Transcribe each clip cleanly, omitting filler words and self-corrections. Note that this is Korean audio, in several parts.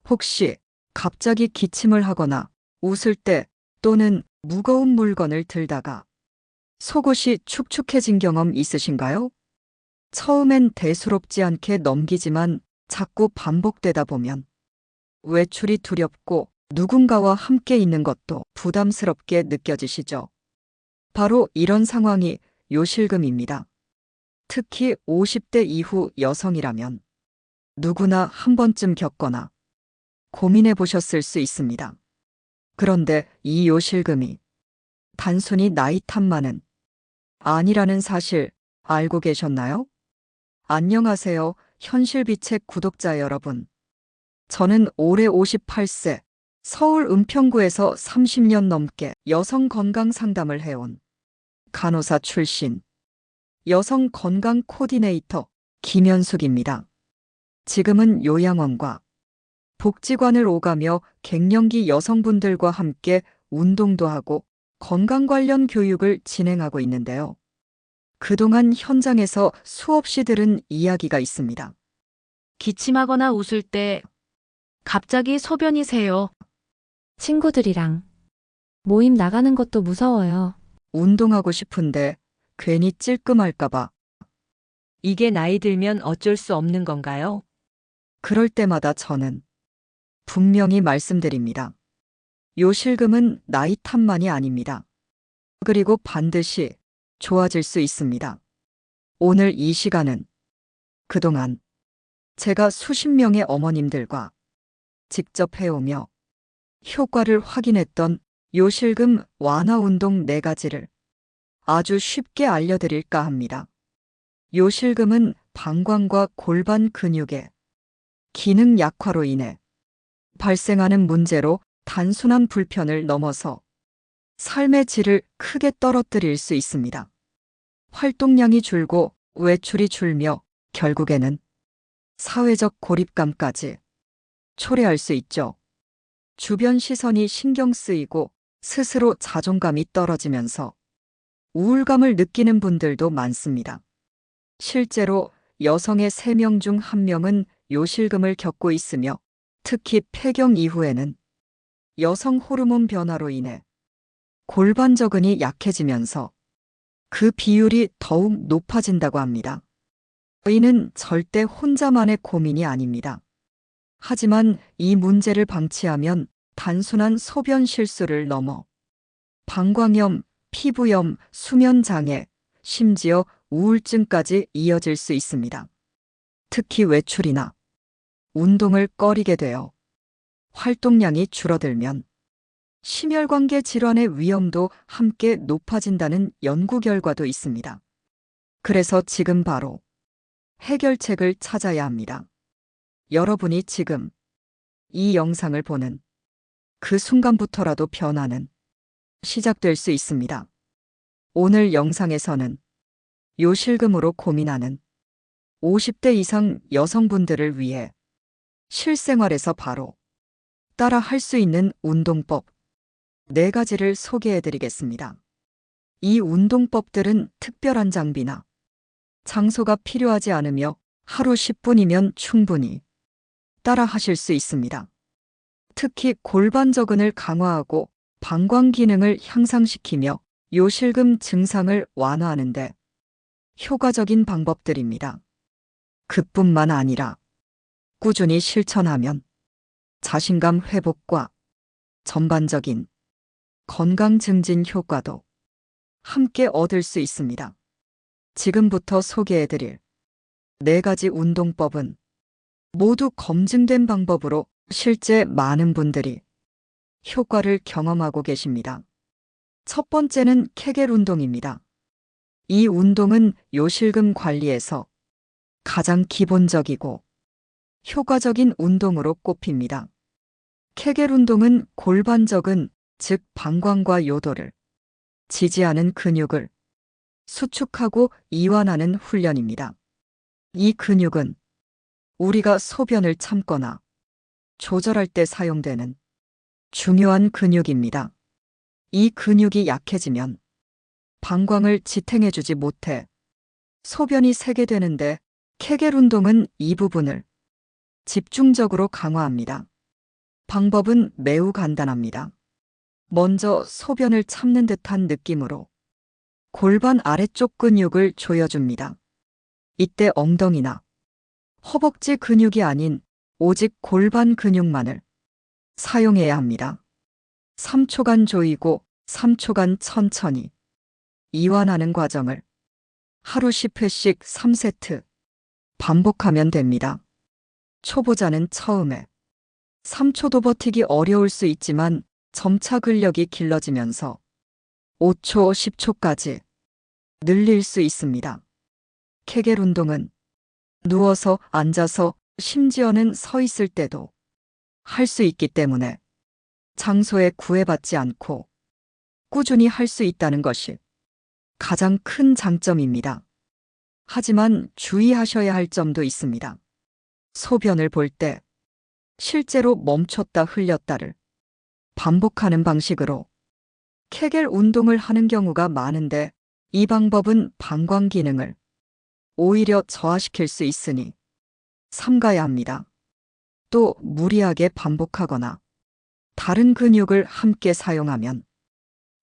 혹시 갑자기 기침을 하거나 웃을 때 또는 무거운 물건을 들다가 속옷이 축축해진 경험 있으신가요? 처음엔 대수롭지 않게 넘기지만 자꾸 반복되다 보면 외출이 두렵고 누군가와 함께 있는 것도 부담스럽게 느껴지시죠? 바로 이런 상황이 요실금입니다. 특히 50대 이후 여성이라면 누구나 한 번쯤 겪거나 고민해 보셨을 수 있습니다. 그런데 이 요실금이 단순히 나이 탓만은 아니라는 사실 알고 계셨나요? 안녕하세요, 현실비책 구독자 여러분. 저는 올해 58세, 서울 은평구에서 30년 넘게 여성 건강 상담을 해온 간호사 출신 여성 건강 코디네이터 김현숙입니다. 지금은 요양원과 복지관을 오가며 갱년기 여성분들과 함께 운동도 하고 건강 관련 교육을 진행하고 있는데요. 그동안 현장에서 수없이 들은 이야기가 있습니다. 기침하거나 웃을 때 갑자기 소변이 새요. 친구들이랑 모임 나가는 것도 무서워요. 운동하고 싶은데 괜히 찔끔할까봐. 이게 나이 들면 어쩔 수 없는 건가요? 그럴 때마다 저는 분명히 말씀드립니다. 요실금은 나이 탓만이 아닙니다. 그리고 반드시 좋아질 수 있습니다. 오늘 이 시간은 그동안 제가 수십 명의 어머님들과 직접 해오며 효과를 확인했던 요실금 완화 운동 4가지를 아주 쉽게 알려드릴까 합니다. 요실금은 방광과 골반 근육의 기능 약화로 인해 발생하는 문제로 단순한 불편을 넘어서 삶의 질을 크게 떨어뜨릴 수 있습니다. 활동량이 줄고 외출이 줄며 결국에는 사회적 고립감까지 초래할 수 있죠. 주변 시선이 신경 쓰이고 스스로 자존감이 떨어지면서 우울감을 느끼는 분들도 많습니다. 실제로 여성의 3명 중 1명은 요실금을 겪고 있으며 특히 폐경 이후에는 여성 호르몬 변화로 인해 골반저근이 약해지면서 그 비율이 더욱 높아진다고 합니다. 이는 절대 혼자만의 고민이 아닙니다. 하지만 이 문제를 방치하면 단순한 소변 실수를 넘어 방광염, 피부염, 수면장애, 심지어 우울증까지 이어질 수 있습니다. 특히 외출이나 운동을 꺼리게 되어 활동량이 줄어들면 심혈관계 질환의 위험도 함께 높아진다는 연구 결과도 있습니다. 그래서 지금 바로 해결책을 찾아야 합니다. 여러분이 지금 이 영상을 보는 그 순간부터라도 변화는 시작될 수 있습니다. 오늘 영상에서는 요실금으로 고민하는 50대 이상 여성분들을 위해 실생활에서 바로 따라 할 수 있는 운동법 4가지를 소개해 드리겠습니다. 이 운동법들은 특별한 장비나 장소가 필요하지 않으며 하루 10분이면 충분히 따라 하실 수 있습니다. 특히 골반저근을 강화하고 방광 기능을 향상시키며 요실금 증상을 완화하는데 효과적인 방법들입니다. 그뿐만 아니라 꾸준히 실천하면 자신감 회복과 전반적인 건강 증진 효과도 함께 얻을 수 있습니다. 지금부터 소개해드릴 4가지 운동법은 모두 검증된 방법으로 실제 많은 분들이 효과를 경험하고 계십니다. 첫 번째는 케겔 운동입니다. 이 운동은 요실금 관리에서 가장 기본적이고 효과적인 운동으로 꼽힙니다. 케겔 운동은 골반저근, 즉 방광과 요도를 지지하는 근육을 수축하고 이완하는 훈련입니다. 이 근육은 우리가 소변을 참거나 조절할 때 사용되는 중요한 근육입니다. 이 근육이 약해지면 방광을 지탱해주지 못해 소변이 새게 되는데 케겔 운동은 이 부분을 집중적으로 강화합니다. 방법은 매우 간단합니다. 먼저 소변을 참는 듯한 느낌으로 골반 아래쪽 근육을 조여줍니다. 이때 엉덩이나 허벅지 근육이 아닌 오직 골반 근육만을 사용해야 합니다. 3초간 조이고 3초간 천천히 이완하는 과정을 하루 10회씩 3세트 반복하면 됩니다. 초보자는 처음에 3초도 버티기 어려울 수 있지만 점차 근력이 길러지면서 5초, 10초까지 늘릴 수 있습니다. 케겔 운동은 누워서, 앉아서, 심지어는 서 있을 때도 할 수 있기 때문에 장소에 구애받지 않고 꾸준히 할 수 있다는 것이 가장 큰 장점입니다. 하지만 주의하셔야 할 점도 있습니다. 소변을 볼 때 실제로 멈췄다 흘렸다를 반복하는 방식으로 케겔 운동을 하는 경우가 많은데 이 방법은 방광 기능을 오히려 저하시킬 수 있으니 삼가야 합니다. 또 무리하게 반복하거나 다른 근육을 함께 사용하면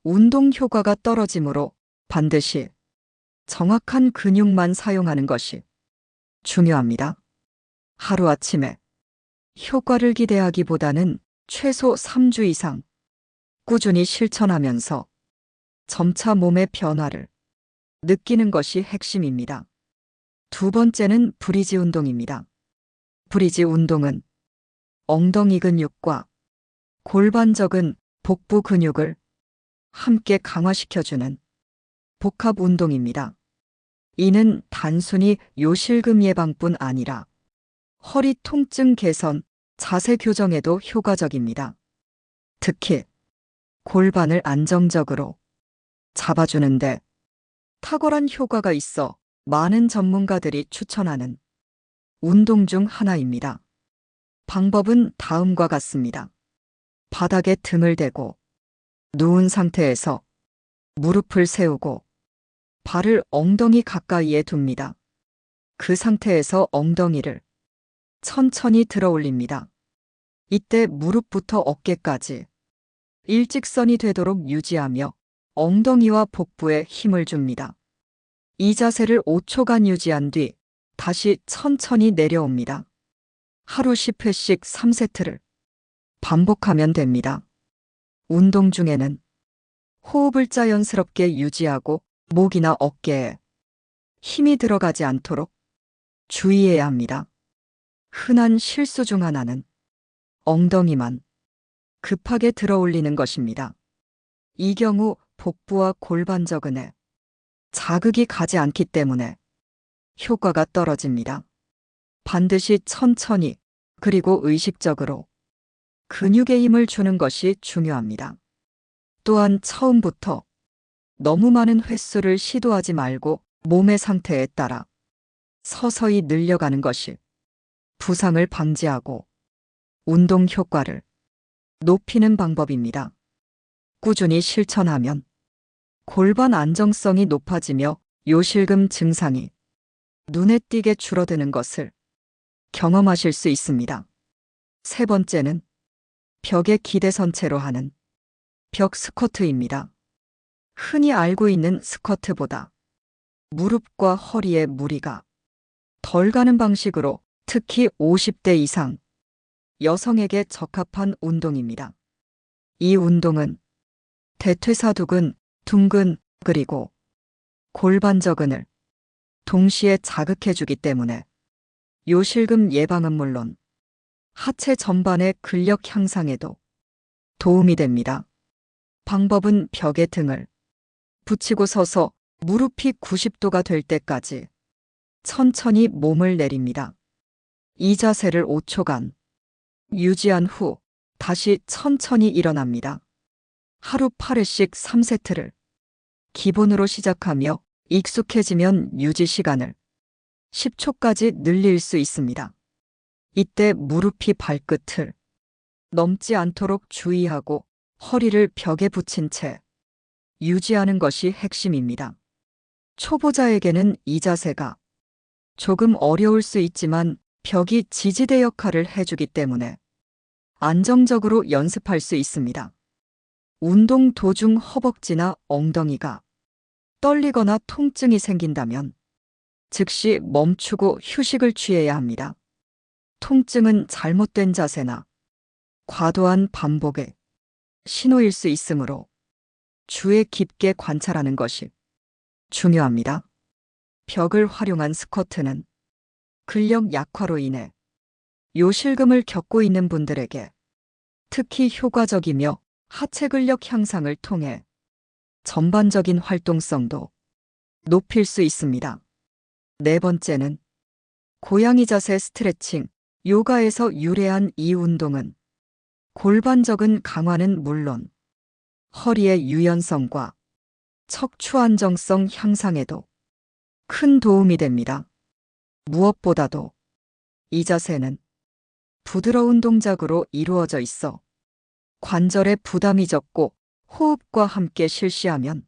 운동 효과가 떨어지므로 반드시 정확한 근육만 사용하는 것이 중요합니다. 하루아침에 효과를 기대하기보다는 최소 3주 이상 꾸준히 실천하면서 점차 몸의 변화를 느끼는 것이 핵심입니다. 두 번째는 브리지 운동입니다. 브리지 운동은 엉덩이 근육과 골반적인 복부 근육을 함께 강화시켜주는 복합 운동입니다. 이는 단순히 요실금 예방뿐 아니라 허리 통증 개선, 자세 교정에도 효과적입니다. 특히 골반을 안정적으로 잡아주는데 탁월한 효과가 있어 많은 전문가들이 추천하는 운동 중 하나입니다. 방법은 다음과 같습니다. 바닥에 등을 대고 누운 상태에서 무릎을 세우고 발을 엉덩이 가까이에 둡니다. 그 상태에서 엉덩이를 천천히 들어 올립니다. 이때 무릎부터 어깨까지 일직선이 되도록 유지하며 엉덩이와 복부에 힘을 줍니다. 이 자세를 5초간 유지한 뒤 다시 천천히 내려옵니다. 하루 10회씩 3세트를 반복하면 됩니다. 운동 중에는 호흡을 자연스럽게 유지하고 목이나 어깨에 힘이 들어가지 않도록 주의해야 합니다. 흔한 실수 중 하나는 엉덩이만 급하게 들어 올리는 것입니다. 이 경우 복부와 골반저근에 자극이 가지 않기 때문에 효과가 떨어집니다. 반드시 천천히 그리고 의식적으로 근육에 힘을 주는 것이 중요합니다. 또한 처음부터 너무 많은 횟수를 시도하지 말고 몸의 상태에 따라 서서히 늘려가는 것이 부상을 방지하고 운동 효과를 높이는 방법입니다. 꾸준히 실천하면 골반 안정성이 높아지며 요실금 증상이 눈에 띄게 줄어드는 것을 경험하실 수 있습니다. 세 번째는 벽에 기대선 채로 하는 벽 스쿼트입니다. 흔히 알고 있는 스쿼트보다 무릎과 허리에 무리가 덜 가는 방식으로 특히 50대 이상 여성에게 적합한 운동입니다. 이 운동은 대퇴사두근, 둔근, 그리고 골반저근을 동시에 자극해주기 때문에 요실금 예방은 물론 하체 전반의 근력 향상에도 도움이 됩니다. 방법은 벽에 등을 붙이고 서서 무릎이 90도가 될 때까지 천천히 몸을 내립니다. 이 자세를 5초간 유지한 후 다시 천천히 일어납니다. 하루 8회씩 3세트를 기본으로 시작하며 익숙해지면 유지 시간을 10초까지 늘릴 수 있습니다. 이때 무릎이 발끝을 넘지 않도록 주의하고 허리를 벽에 붙인 채 유지하는 것이 핵심입니다. 초보자에게는 이 자세가 조금 어려울 수 있지만 벽이 지지대 역할을 해주기 때문에 안정적으로 연습할 수 있습니다. 운동 도중 허벅지나 엉덩이가 떨리거나 통증이 생긴다면 즉시 멈추고 휴식을 취해야 합니다. 통증은 잘못된 자세나 과도한 반복의 신호일 수 있으므로 주에 깊게 관찰하는 것이 중요합니다. 벽을 활용한 스쿼트는 근력 약화로 인해 요실금을 겪고 있는 분들에게 특히 효과적이며 하체 근력 향상을 통해 전반적인 활동성도 높일 수 있습니다. 네 번째는 고양이 자세 스트레칭. 요가에서 유래한 이 운동은 골반적인 강화는 물론 허리의 유연성과 척추 안정성 향상에도 큰 도움이 됩니다. 무엇보다도 이 자세는 부드러운 동작으로 이루어져 있어 관절에 부담이 적고 호흡과 함께 실시하면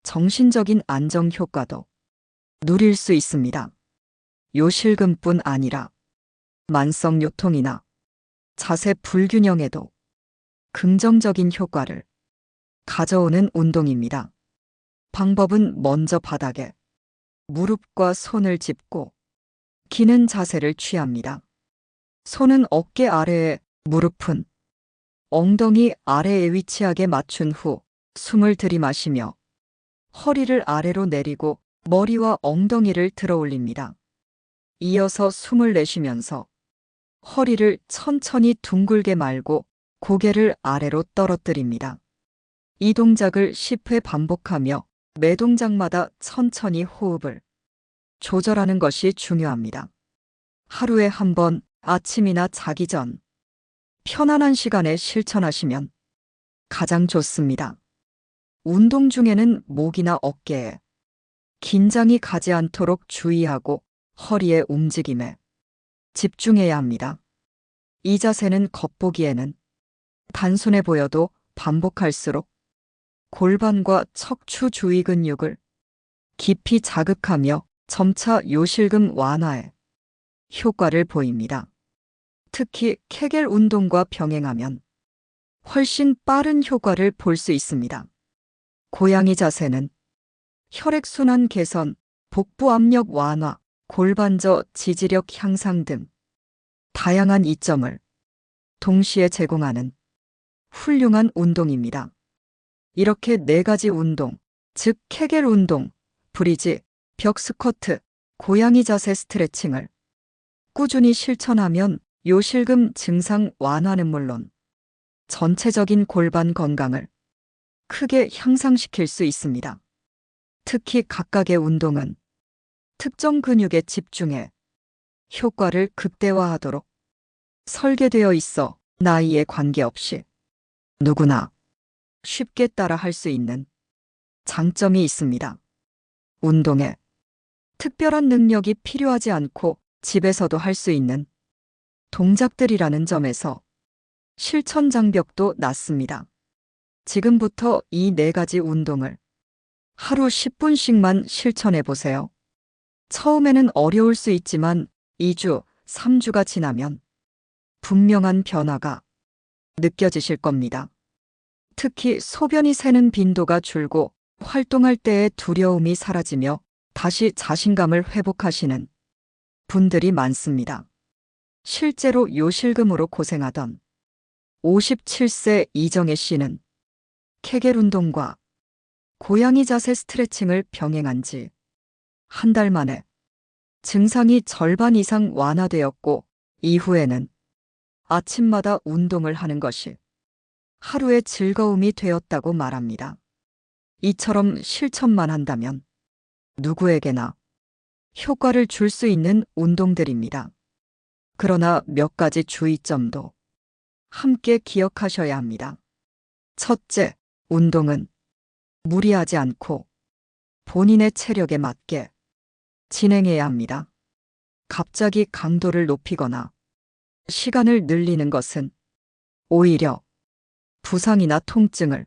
정신적인 안정 효과도 누릴 수 있습니다. 요실금뿐 아니라 만성 요통이나 자세 불균형에도 긍정적인 효과를 가져오는 운동입니다. 방법은 먼저 바닥에 무릎과 손을 짚고 기는 자세를 취합니다. 손은 어깨 아래에, 무릎은 엉덩이 아래에 위치하게 맞춘 후 숨을 들이마시며 허리를 아래로 내리고 머리와 엉덩이를 들어 올립니다. 이어서 숨을 내쉬면서 허리를 천천히 둥글게 말고 고개를 아래로 떨어뜨립니다. 이 동작을 10회 반복하며 매 동작마다 천천히 호흡을 조절하는 것이 중요합니다. 하루에 한 번 아침이나 자기 전 편안한 시간에 실천하시면 가장 좋습니다. 운동 중에는 목이나 어깨에 긴장이 가지 않도록 주의하고 허리의 움직임에 집중해야 합니다. 이 자세는 겉보기에는 단순해 보여도 반복할수록 골반과 척추 주위 근육을 깊이 자극하며 점차 요실금 완화에 효과를 보입니다. 특히 케겔 운동과 병행하면 훨씬 빠른 효과를 볼 수 있습니다. 고양이 자세는 혈액순환 개선, 복부 압력 완화, 골반저 지지력 향상 등 다양한 이점을 동시에 제공하는 훌륭한 운동입니다. 이렇게 4가지 운동, 즉 케겔 운동, 브리지, 벽 스쿼트, 고양이 자세 스트레칭을 꾸준히 실천하면 요실금 증상 완화는 물론 전체적인 골반 건강을 크게 향상시킬 수 있습니다. 특히 각각의 운동은 특정 근육에 집중해 효과를 극대화하도록 설계되어 있어 나이에 관계없이 누구나 쉽게 따라 할 수 있는 장점이 있습니다. 운동에 특별한 능력이 필요하지 않고 집에서도 할 수 있는 동작들이라는 점에서 실천 장벽도 낮습니다. 지금부터 이 4가지 운동을 하루 10분씩만 실천해 보세요. 처음에는 어려울 수 있지만 2주, 3주가 지나면 분명한 변화가 느껴지실 겁니다. 특히 소변이 새는 빈도가 줄고 활동할 때의 두려움이 사라지며 다시 자신감을 회복하시는 분들이 많습니다. 실제로 요실금으로 고생하던 57세 이정혜 씨는 케겔 운동과 고양이 자세 스트레칭을 병행한 지 한 달 만에 증상이 절반 이상 완화되었고 이후에는 아침마다 운동을 하는 것이 하루의 즐거움이 되었다고 말합니다. 이처럼 실천만 한다면 누구에게나 효과를 줄 수 있는 운동들입니다. 그러나 몇 가지 주의점도 함께 기억하셔야 합니다. 첫째, 운동은 무리하지 않고 본인의 체력에 맞게 진행해야 합니다. 갑자기 강도를 높이거나 시간을 늘리는 것은 오히려 부상이나 통증을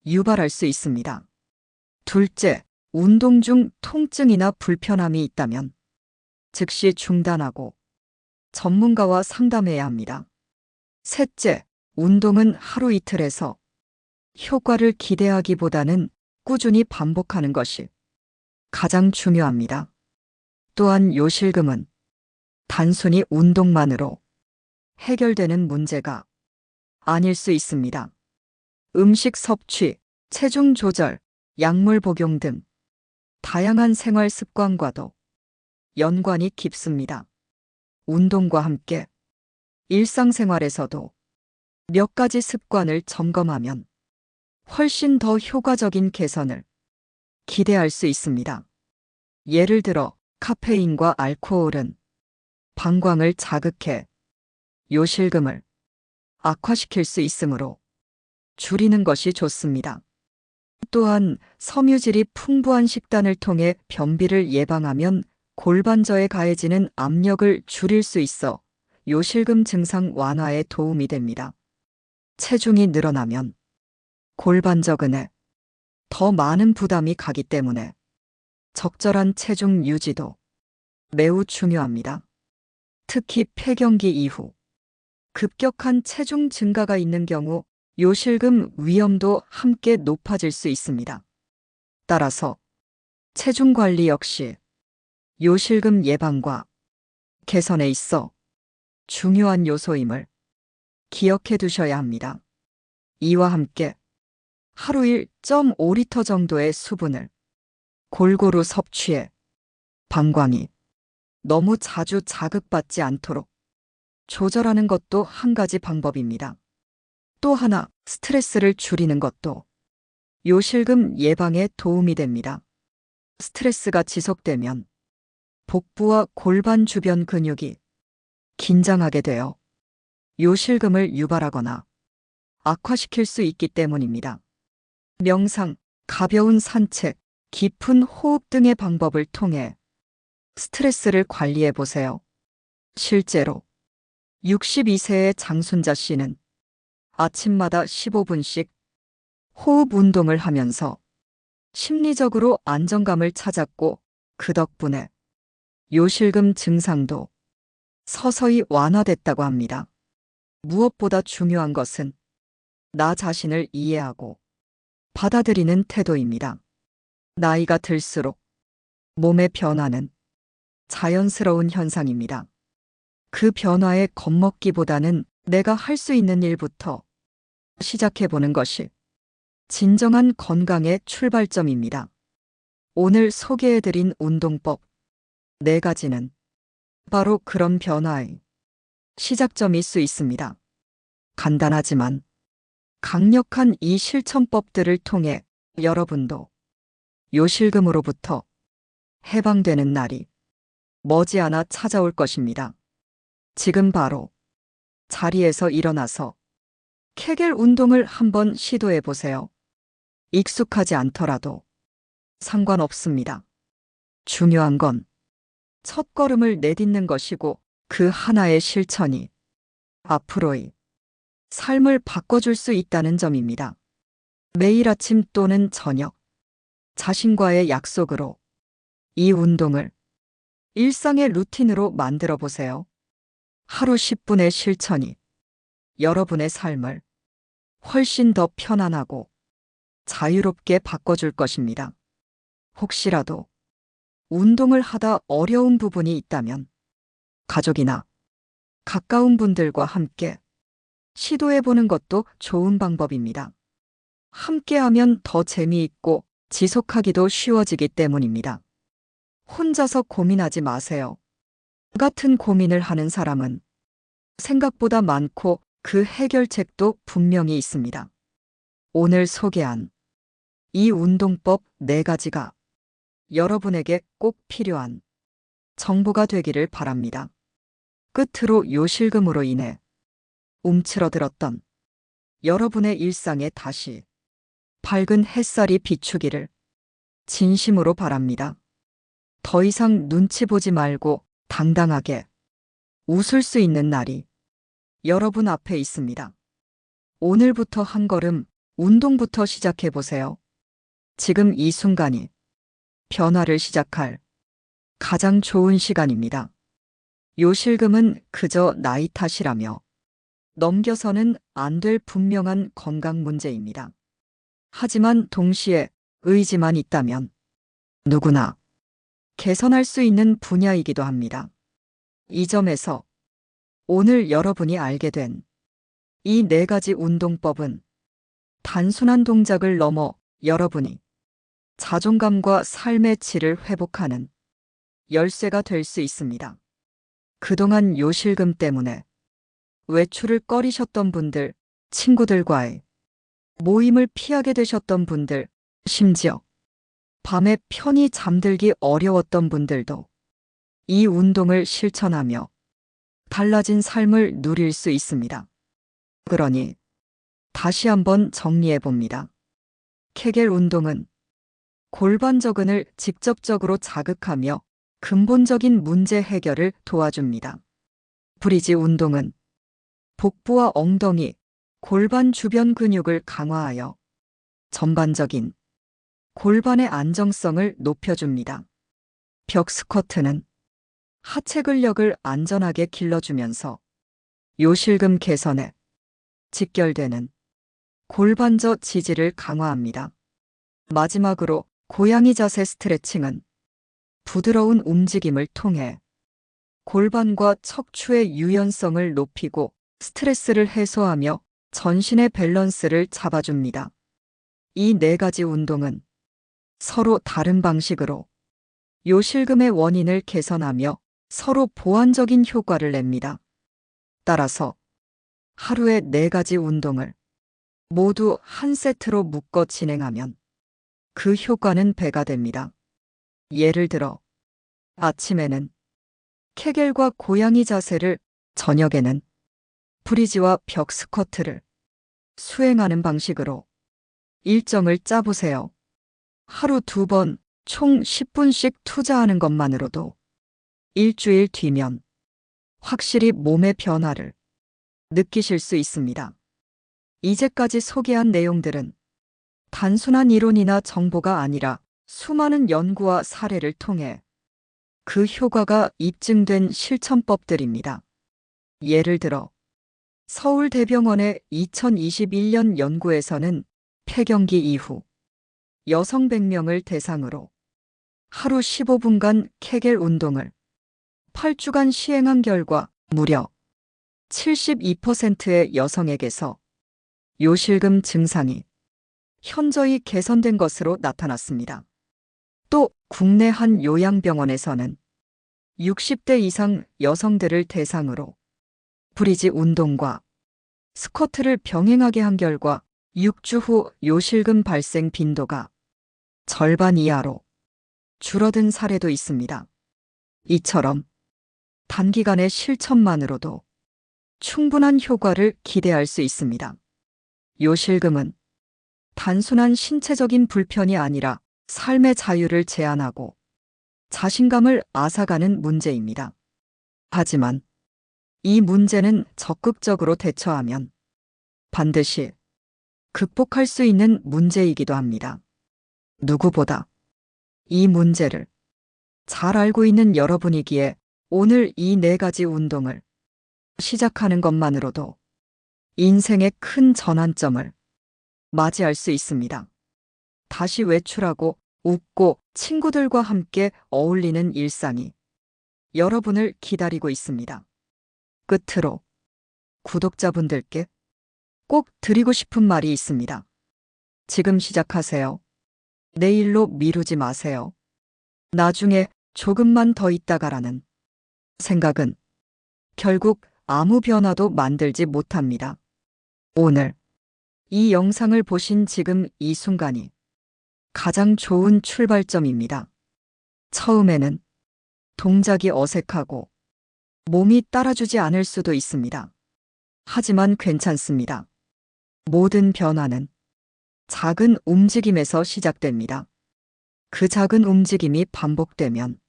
유발할 수 있습니다. 둘째, 운동 중 통증이나 불편함이 있다면 즉시 중단하고 전문가와 상담해야 합니다. 셋째, 운동은 하루 이틀에서 효과를 기대하기보다는 꾸준히 반복하는 것이 가장 중요합니다. 또한 요실금은 단순히 운동만으로 해결되는 문제가 아닐 수 있습니다. 음식 섭취, 체중 조절, 약물 복용 등 다양한 생활 습관과도 연관이 깊습니다. 운동과 함께 일상생활에서도 몇 가지 습관을 점검하면 훨씬 더 효과적인 개선을 기대할 수 있습니다. 예를 들어 카페인과 알코올은 방광을 자극해 요실금을 악화시킬 수 있으므로 줄이는 것이 좋습니다. 또한 섬유질이 풍부한 식단을 통해 변비를 예방하면 골반저에 가해지는 압력을 줄일 수 있어 요실금 증상 완화에 도움이 됩니다. 체중이 늘어나면 골반저근에 더 많은 부담이 가기 때문에 적절한 체중 유지도 매우 중요합니다. 특히 폐경기 이후 급격한 체중 증가가 있는 경우 요실금 위험도 함께 높아질 수 있습니다. 따라서 체중 관리 역시 요실금 예방과 개선에 있어 중요한 요소임을 기억해 두셔야 합니다. 이와 함께 하루 1.5리터 정도의 수분을 골고루 섭취해 방광이 너무 자주 자극받지 않도록 조절하는 것도 한 가지 방법입니다. 또 하나, 스트레스를 줄이는 것도 요실금 예방에 도움이 됩니다. 스트레스가 지속되면 복부와 골반 주변 근육이 긴장하게 되어 요실금을 유발하거나 악화시킬 수 있기 때문입니다. 명상, 가벼운 산책, 깊은 호흡 등의 방법을 통해 스트레스를 관리해 보세요. 실제로 62세의 장순자 씨는 아침마다 15분씩 호흡 운동을 하면서 심리적으로 안정감을 찾았고 그 덕분에 요실금 증상도 서서히 완화됐다고 합니다. 무엇보다 중요한 것은 나 자신을 이해하고 받아들이는 태도입니다. 나이가 들수록 몸의 변화는 자연스러운 현상입니다. 그 변화에 겁먹기보다는 내가 할 수 있는 일부터 시작해보는 것이 진정한 건강의 출발점입니다. 오늘 소개해드린 운동법 4가지는 바로 그런 변화의 시작점일 수 있습니다. 간단하지만 강력한 이 실천법들을 통해 여러분도 요실금으로부터 해방되는 날이 머지않아 찾아올 것입니다. 지금 바로 자리에서 일어나서 케겔 운동을 한번 시도해 보세요. 익숙하지 않더라도 상관없습니다. 중요한 건 첫걸음을 내딛는 것이고 그 하나의 실천이 앞으로의 삶을 바꿔줄 수 있다는 점입니다. 매일 아침 또는 저녁 자신과의 약속으로 이 운동을 일상의 루틴으로 만들어 보세요. 하루 10분의 실천이 여러분의 삶을 훨씬 더 편안하고 자유롭게 바꿔줄 것입니다. 혹시라도 운동을 하다 어려운 부분이 있다면 가족이나 가까운 분들과 함께 시도해보는 것도 좋은 방법입니다. 함께하면 더 재미있고 지속하기도 쉬워지기 때문입니다. 혼자서 고민하지 마세요. 같은 고민을 하는 사람은 생각보다 많고 그 해결책도 분명히 있습니다. 오늘 소개한 이 운동법 4가지가 여러분에게 꼭 필요한 정보가 되기를 바랍니다. 끝으로 요실금으로 인해 움츠러들었던 여러분의 일상에 다시 밝은 햇살이 비추기를 진심으로 바랍니다. 더 이상 눈치 보지 말고 당당하게 웃을 수 있는 날이 여러분 앞에 있습니다. 오늘부터 한 걸음 운동부터 시작해 보세요. 지금 이 순간이 변화를 시작할 가장 좋은 시간입니다. 요실금은 그저 나이 탓이라며 넘겨서는 안 될 분명한 건강 문제입니다. 하지만 동시에 의지만 있다면 누구나 개선할 수 있는 분야이기도 합니다. 이 점에서 오늘 여러분이 알게 된 이 4가지 운동법은 단순한 동작을 넘어 여러분이 자존감과 삶의 질을 회복하는 열쇠가 될 수 있습니다. 그동안 요실금 때문에 외출을 꺼리셨던 분들, 친구들과의 모임을 피하게 되셨던 분들, 심지어 밤에 편히 잠들기 어려웠던 분들도 이 운동을 실천하며 달라진 삶을 누릴 수 있습니다. 그러니 다시 한번 정리해 봅니다. 케겔 운동은 골반저근을 직접적으로 자극하며 근본적인 문제 해결을 도와줍니다. 브리지 운동은 복부와 엉덩이, 골반 주변 근육을 강화하여 전반적인 골반의 안정성을 높여줍니다. 벽 스쿼트는 하체 근력을 안전하게 길러주면서 요실금 개선에 직결되는 골반저 지지를 강화합니다. 마지막으로 고양이 자세 스트레칭은 부드러운 움직임을 통해 골반과 척추의 유연성을 높이고 스트레스를 해소하며 전신의 밸런스를 잡아줍니다. 이 4가지 운동은 서로 다른 방식으로 요실금의 원인을 개선하며 서로 보완적인 효과를 냅니다. 따라서 하루에 4가지 운동을 모두 한 세트로 묶어 진행하면 그 효과는 배가 됩니다. 예를 들어 아침에는 케겔과 고양이 자세를, 저녁에는 브리지와 벽 스쿼트를 수행하는 방식으로 일정을 짜보세요. 하루 2번 총 10분씩 투자하는 것만으로도 일주일 뒤면 확실히 몸의 변화를 느끼실 수 있습니다. 이제까지 소개한 내용들은 단순한 이론이나 정보가 아니라 수많은 연구와 사례를 통해 그 효과가 입증된 실천법들입니다. 예를 들어 서울대병원의 2021년 연구에서는 폐경기 이후 여성 100명을 대상으로 하루 15분간 케겔 운동을 8주간 시행한 결과 무려 72%의 여성에게서 요실금 증상이 현저히 개선된 것으로 나타났습니다. 또 국내 한 요양병원에서는 60대 이상 여성들을 대상으로 브리지 운동과 스쿼트를 병행하게 한 결과 6주 후 요실금 발생 빈도가 절반 이하로 줄어든 사례도 있습니다. 이처럼 단기간의 실천만으로도 충분한 효과를 기대할 수 있습니다. 요실금은 단순한 신체적인 불편이 아니라 삶의 자유를 제한하고 자신감을 앗아가는 문제입니다. 하지만 이 문제는 적극적으로 대처하면 반드시 극복할 수 있는 문제이기도 합니다. 누구보다 이 문제를 잘 알고 있는 여러분이기에 오늘 이 4가지 운동을 시작하는 것만으로도 인생의 큰 전환점을 맞이할 수 있습니다. 다시 외출하고 웃고 친구들과 함께 어울리는 일상이 여러분을 기다리고 있습니다. 끝으로 구독자분들께 꼭 드리고 싶은 말이 있습니다. 지금 시작하세요. 내일로 미루지 마세요. 나중에 조금만 더 있다가라는 생각은 결국 아무 변화도 만들지 못합니다. 오늘 이 영상을 보신 지금 이 순간이 가장 좋은 출발점입니다. 처음에는 동작이 어색하고 몸이 따라주지 않을 수도 있습니다. 하지만 괜찮습니다. 모든 변화는 작은 움직임에서 시작됩니다. 그 작은 움직임이 반복되면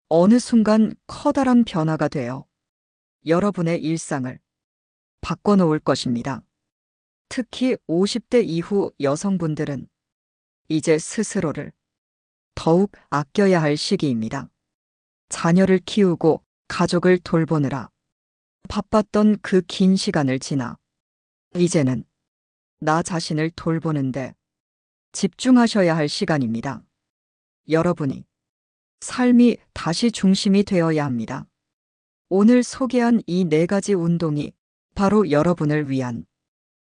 어느 순간 커다란 변화가 되어 여러분의 일상을 바꿔놓을 것입니다. 특히 50대 이후 여성분들은 이제 스스로를 더욱 아껴야 할 시기입니다. 자녀를 키우고 가족을 돌보느라 바빴던 그 긴 시간을 지나 이제는 나 자신을 돌보는데 집중하셔야 할 시간입니다. 여러분이 삶이 다시 중심이 되어야 합니다. 오늘 소개한 이 4가지 운동이 바로 여러분을 위한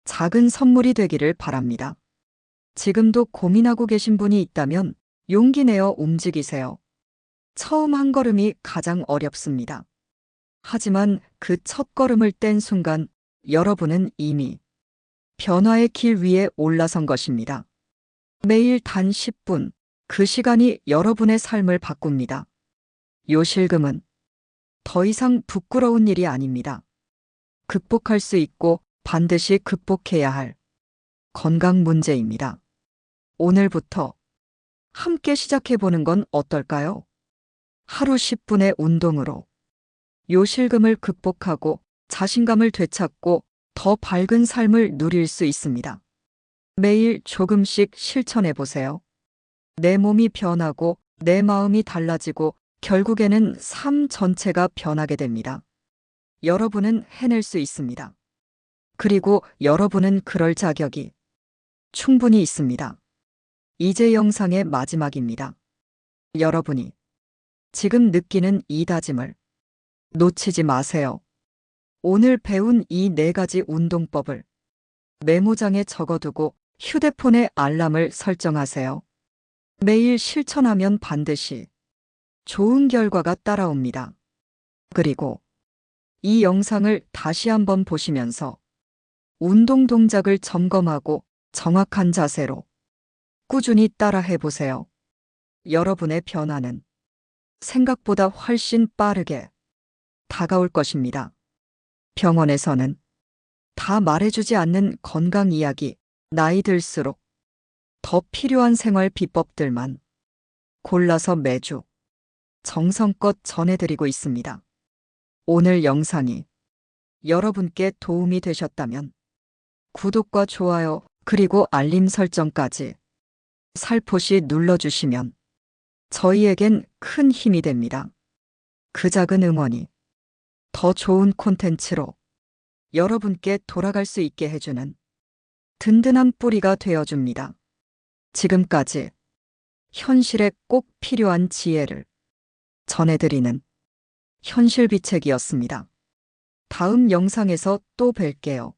작은 선물이 되기를 바랍니다. 지금도 고민하고 계신 분이 있다면 용기 내어 움직이세요. 처음 한 걸음이 가장 어렵습니다. 하지만 그 첫 걸음을 뗀 순간 여러분은 이미 변화의 길 위에 올라선 것입니다. 매일 단 10분, 그 시간이 여러분의 삶을 바꿉니다. 요실금은 더 이상 부끄러운 일이 아닙니다. 극복할 수 있고 반드시 극복해야 할 건강 문제입니다. 오늘부터 함께 시작해보는 건 어떨까요? 하루 10분의 운동으로 요실금을 극복하고 자신감을 되찾고 더 밝은 삶을 누릴 수 있습니다. 매일 조금씩 실천해보세요. 내 몸이 변하고 내 마음이 달라지고 결국에는 삶 전체가 변하게 됩니다. 여러분은 해낼 수 있습니다. 그리고 여러분은 그럴 자격이 충분히 있습니다. 이제 영상의 마지막입니다. 여러분이 지금 느끼는 이 다짐을 놓치지 마세요. 오늘 배운 이 4가지 운동법을 메모장에 적어두고 휴대폰에 알람을 설정하세요. 매일 실천하면 반드시 좋은 결과가 따라옵니다. 그리고 이 영상을 다시 한번 보시면서 운동 동작을 점검하고 정확한 자세로 꾸준히 따라 해보세요. 여러분의 변화는 생각보다 훨씬 빠르게 다가올 것입니다. 병원에서는 다 말해주지 않는 건강 이야기, 나이 들수록 더 필요한 생활 비법들만 골라서 매주 정성껏 전해드리고 있습니다. 오늘 영상이 여러분께 도움이 되셨다면 구독과 좋아요 그리고 알림 설정까지 살포시 눌러주시면 저희에겐 큰 힘이 됩니다. 그 작은 응원이 더 좋은 콘텐츠로 여러분께 돌아갈 수 있게 해주는 든든한 뿌리가 되어줍니다. 지금까지 현실에 꼭 필요한 지혜를 전해드리는 현실비책이었습니다. 다음 영상에서 또 뵐게요.